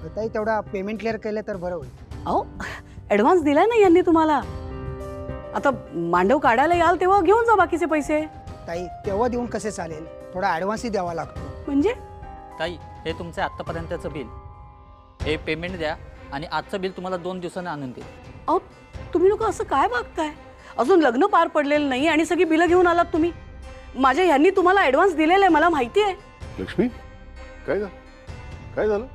ताई तेवढा payment clear केलं तर बरं होईल. अहो ॲडव्हान्स दिलाय ना यांनी तुम्हाला. आता मांडव काढायला याल तेव्हा घेऊन जा बाकीचे पैसे. ताई तेव्हा देऊन कसे चालेल, थोडा ॲडव्हान्सही द्यावा लागतो. म्हणजे ताई हे तुमचं आत्तापर्यंतचं बिल, हे पेमेंट द्या आणि आजचं बिल तुम्हाला 2 दिवसांनी आणून देईल. अहो तुम्ही लोक असं काय वागताय? अजून लग्न पार पडलेलं नाही आणि सगळी बिलं घेऊन आलात तुम्ही. माझ्या ह्यांनी तुम्हाला ॲडव्हान्स दिलेलं आहे, मला माहिती आहे. लक्ष्मी काय काय झालं?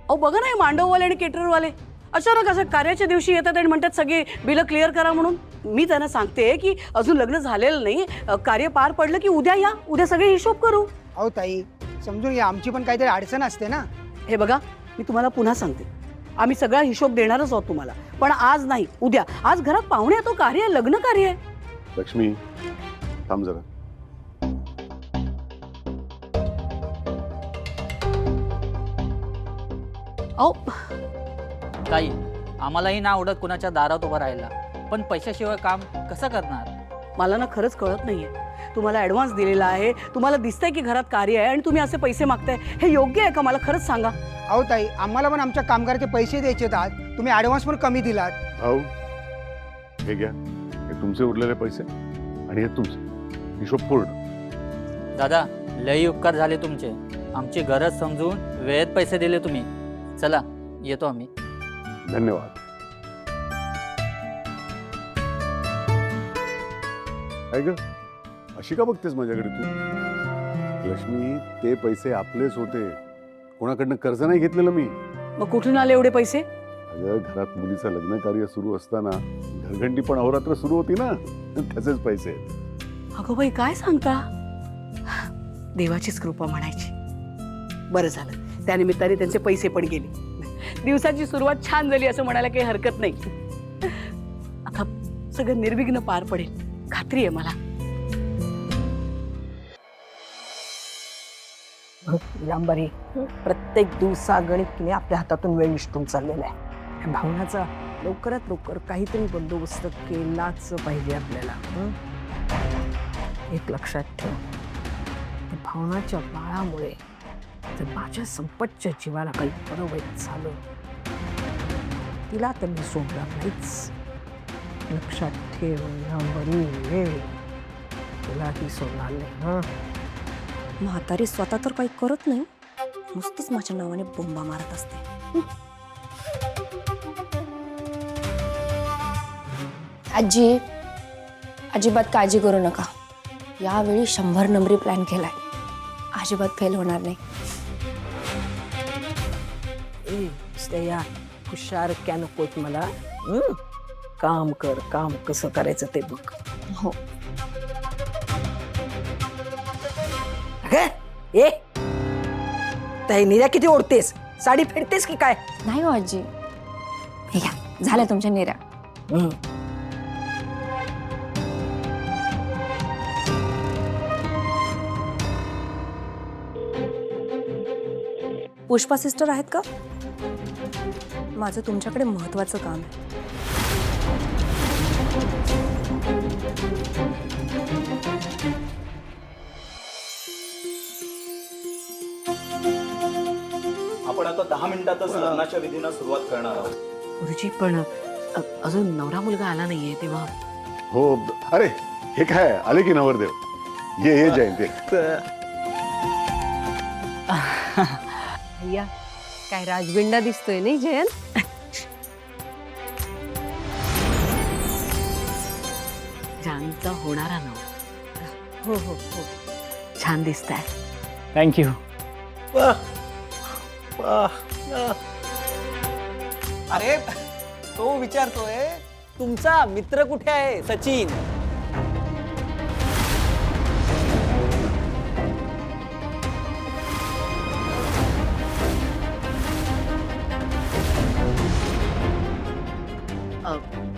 अहो बघा ना, हे मांडववाले आणि केटररवाले अचानक असं कार्याच्या दिवशी येतात आणि म्हणतात सगळी बिलं क्लिअर करा म्हणून. मी त्यांना सांगते की अजून लग्न झालेलं नाही, कार्य पार पडलं की उद्या या, उद्या सगळे हिशोब करू. अहो ताई समजून घ्या, आमची पण काहीतरी अडचण असते ना. हे बघा, मी तुम्हाला पुन्हा सांगते, आम्ही सगळा हिशोब देणारच आहोत तुम्हाला, पण आज नाही उद्या. आज घरात पाहुणे येतो, कार्य आहे, लग्न कार्य आहे. लक्ष्मी थांब जरा. अहो ताई आम्हालाही ना आवडत कुणाच्या दारात उभं राहायला, पण पैशाशिवाय काम कसं करणार? मला ना खरंच कळत नाहीये. तुम्हाला ॲडव्हान्स दिलेला आहे, तुम्हाला दिसतंय की घरात कार्य आहे आणि तुम्ही असे पैसे मागताय, हे योग्य आहे का? मला खरंच सांगा. अहो ताई आम्हाला पण आमच्या कामगाराचे पैसे द्यायचे आहेत. आज तुम्ही ॲडव्हान्स पण कमी दिलात. भाऊ हे घ्या, हे तुमचे उरलेले पैसे आणि हे तुमचे. हिशोब पूर्ण. दादा लई उपकार झाले तुमचे, आमची गरज समजून वेळेत पैसे दिले तुम्ही. चला येतो आम्ही. धन्यवाद. काय ग अशी का बघतेस माझ्याकडे तू? लक्ष्मी ते पैसे आपलेच होते, कोणाकडनं कर्ज नाही घेतलेलं मी. मग कुठून आले एवढे पैसे? अगं घरात मुलीचं लग्न कार्य सुरू असताना घरघंटी पण अहोरात्र सुरू होती ना, त्याचेच पैसे आहेत. अगं बाई काय सांगता? देवाचीच कृपा म्हणायची. बरं झालं, त्यानिमित्ताने त्यांचे पैसे पण गेले. दिवसाची सुरुवात छान झाली असं म्हणायला काही हरकत नाही. आता सगळं निर्विघ्न पार पडेल, खात्री आहे मला. लांबारी प्रत्येक दिवसागणिक आपल्या हातातून वेळ निष्ठून चाललेला आहे. भावनाचा लवकरात लवकर काहीतरी बंदोबस्त केलाच पाहिजे आपल्याला. एक लक्षात ठेव, भावनाच्या बाळामुळे जर माझ्या संपतच्या जीवाला काही बरं वाईट झालं, तिला तर मी सोडणार नाहीच. लक्षात ठेव लांबारी, वेळ तिलाही सोडणार नाही. हां म्हातारी स्वतः तर काही करत नाही, नुसतीच माझ्या नावाने बोंबा मारत असते. आजी अजिबात काळजी करू नका, यावेळी 100 नंबरी प्लॅन केलाय, अजिबात फेल होणार नाही. या हुशार क्या नकोत मला. काम कर, काम कसं करायचं ते बघ. हो ए ताई निऱ्या किती ओढतेस? साडी फेडतेस की काय? नाही हो आजी, हे घ्या झाल्या तुमच्या निऱ्या. पुष्पा सिस्टर आहेत का? माझं तुमच्याकडे महत्वाचं काम आहे. आपण आता 10 मिनिटातच लग्नाच्या विधीला सुरुवात करणार आहोत. गुरुजी पण अजून नवरा मुलगा आला नाहीये तेव्हा. हो अरे हे काय आले की नवरदेव. ये जयंत ये. भैया काय राजबिंडा दिसतोय नाही जयंत? जानचा होणारा नवरा. हो हो हो छान दिसताय. थँक्यू. अरे तो विचारतोय तुमचा मित्र कुठे आहे? सचिन.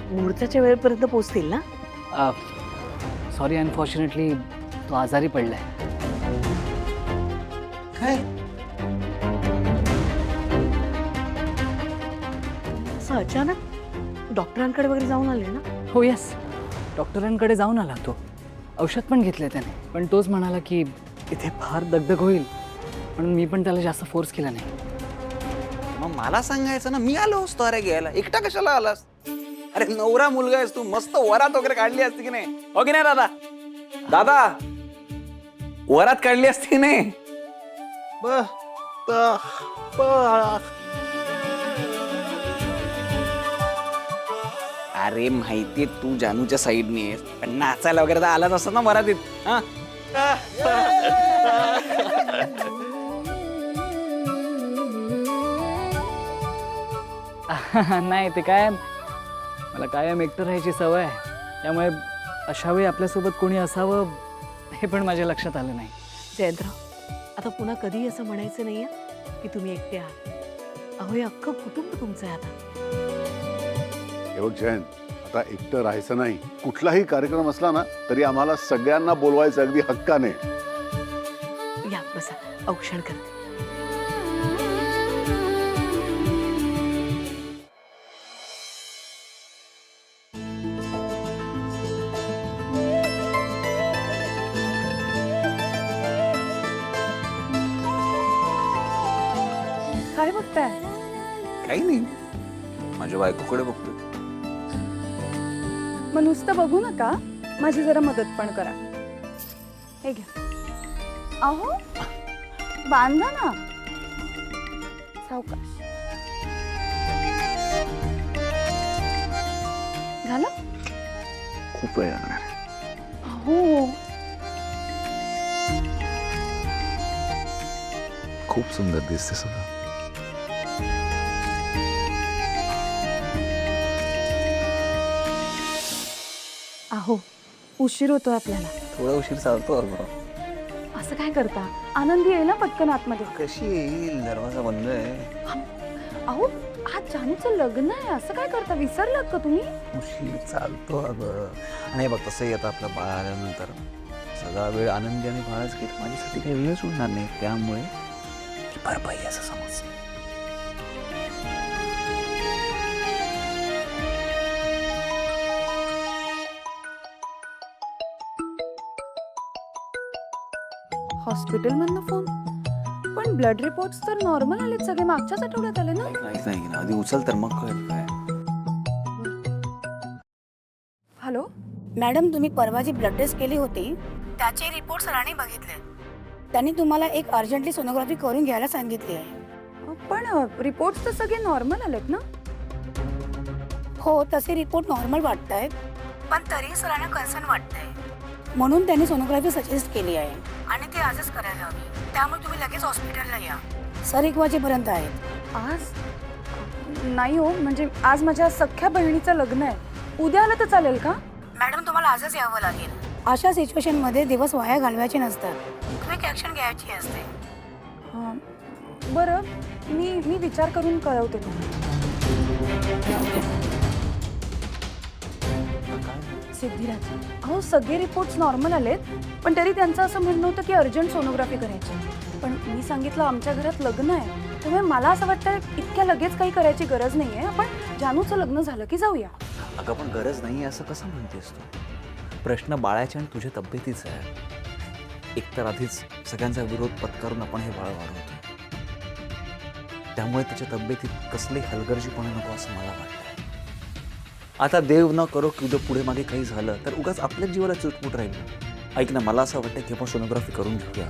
मुहूर्ताच्या वेळेपर्यंत पोहोचतील ना? सॉरी अनफॉर्च्युनेटली तो आजारी पडलाय. काय? असं अचानक डॉक्टरांकडे वगैरे जाऊन आले ना? हो यस, डॉक्टरांकडे जाऊन आला तो. औषध पण घेतलंय त्याने, पण तोच म्हणाला की इथे फार दगदग होईल, म्हणून मी पण त्याला जास्त फोर्स केला नाही. मग मला सांगायचं ना, मी आलो असतो अरे घ्यायला. एकटा कशाला आलास? अरे नवरा मुलगा आहेस तू, मस्त वरात वगैरे काढली असती की नाही? हो की नाही दादा? दादा वरात काढली असती की नाही? अरे माहितीये तू जानूच्या साईडनी आहेस, पण नाचायला वगैरे तर आलाच असत ना वरातीत. हा नाही ते काय, मला कायम एकटं राहायची सवय आहे, त्यामुळे अशा वेळी आपल्यासोबत कोणी असावं हे पण माझ्या लक्षात आलं नाही. जयंतराव, आता पुन्हा कधीही असं म्हणायचं नाहीये की तुम्ही एकटे आहात. अहो हे अख्खं कुटुंब तुमचं आहे आता. हे बघ जयंत, आता एकटं राहायचं नाही. कुठलाही कार्यक्रम असला ना तरी आम्हाला सगळ्यांना बोलवायचं अगदी हक्काने. या बसा, औक्षण करते. काय बघताय? काही नाही, माझ्या बायकोकडे बघतोय. मग नुसतं बघू नका, माझी जरा मदत पण करा. हे घ्या. अहो बांधा ना, सावकाश. झालं? खूप वेळ लागणार. हो. खूप सुंदर दिसते सगळं. अहो उशीर होतोय आपल्याला. थोडा उशीर चालतो अगं. असं काय करता? आनंदी येईल ना पटकन आतमध्ये. कशी येईल? दरवाजा बंद आहे. अहो आज जानूचं लग्न आहे, असं काय करता? विसरलात का तुम्ही? उशीर चालतो अगं. आणि बघ तसंही आता आपलं बाळ आल्यानंतर सगळा वेळ आनंदी आणि बाळच घेत, माझ्यासाठी काही वेळच उरणार नाही. त्यामुळे भरपाई असं समज. हॉस्पिटलमधनं फोन, पण ब्लड रिपोर्ट्स तर नॉर्मल आलेत सगळे. मागच्याच आठवड्यात आले ना. नाही ना, आधी उचल तर मग कळेल काय. हॅलो. मॅडम, तुम्ही परवा जी ब्लड टेस्ट केली होती त्याचे रिपोर्ट सरांनी बघितले. त्यांनी तुम्हाला एक अर्जंटली सोनोग्राफी करून घ्यायला सांगितली आहे. पण रिपोर्ट्स तर सगळे नॉर्मल आलेत ना. हो, तसे रिपोर्ट नॉर्मल वाटत आहेत, पण तरी सरांना कन्सर्न वाटतंय, म्हणून त्यांनी सोनोग्राफी सजेस्ट केली आहे आणि ती आजच करायला हवी. त्यामुळे तुम्ही लगेच हॉस्पिटलला या. सर 1 वाजेपर्यंत आहेत. आज नाही हो, म्हणजे आज माझ्या सख्ख्या बहिणीचं लग्न आहे. उद्या आलं तर चालेल का? मॅडम, तुम्हाला आजच यावं लागेल. अशा सिच्युएशनमध्ये दिवस वाया घालवायचे नसतात, क्विक ॲक्शन घ्यायची असते. बरं, मी विचार करून कळवते तुम्हाला. सिद्धिराज, अहो सगळे रिपोर्ट्स नॉर्मल आलेत, पण तरी त्यांचं असं म्हणणं होतं की अर्जंट सोनोग्राफी करायची. पण मी सांगितलं आमच्या घरात लग्न आहे, त्यामुळे मला असं वाटतं इतक्या लगेच काही करायची गरज नाही आहे. आपण जानूचं लग्न झालं की जाऊया. अगं पण गरज नाही असं कसं म्हणतेस तू? प्रश्न बाळाच्या आणि तुझ्या तब्येतीचा आहे. एकतर आधीच सगळ्यांचा विरोध पत्करून आपण हे बाळ वाढवतो, त्यामुळे त्याच्या तब्येतीत कसली हलगर्जीपणा नको असं मला वाटतं. आता देव न करो की उद्या पुढे मागे काही झालं तर उगाच आपल्याच जीवाला चुटमुट राहील. ऐक ना, मला असं वाटतं की आपण सोनोग्राफी करून घेऊया.